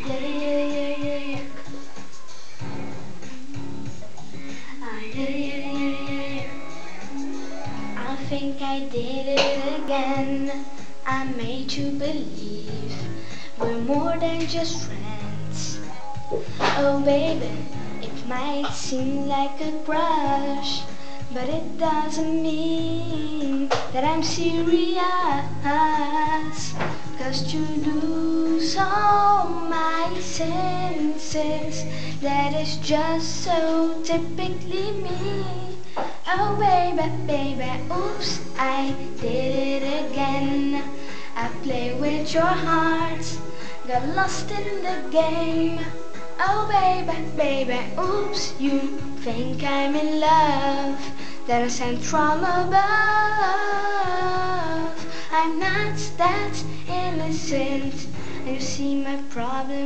yeah, yeah, yeah, yeah, yeah. Yeah, yeah, yeah, yeah. I think I did it again. I made you believe we're more than just friends. Oh baby, it might seem like a crush, but it doesn't mean that I'm serious. 'Cause you lose all my senses. That is just so typically me. Oh baby, baby, oops, I did it again. I play with your heart, got lost in the game. Oh baby, baby, oops, you think I'm in love, that I sent from above. I'm not that innocent, and you see my problem